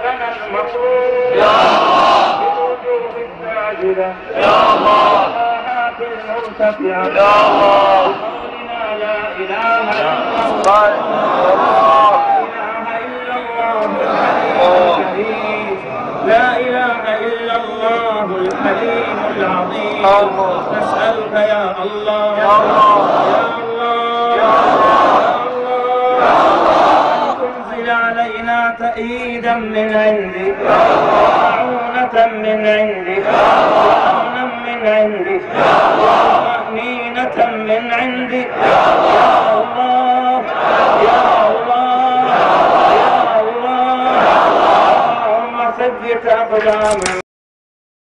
لنا المطلوب يا الله بالوجوه الساجدة يا الله والآهات المرتفعة يا الله بقولنا لا إله إلا الله لا إله إلا الله الحليم العظيم نسألك يا الله يا الله يا الله يا الله أن تنزل علينا تأييدا من عندك ومعونة من عندك وأمنا من عندك وطمأنينة من عندك يا الله يا الله يا الله اللهم ثبت أقدامنا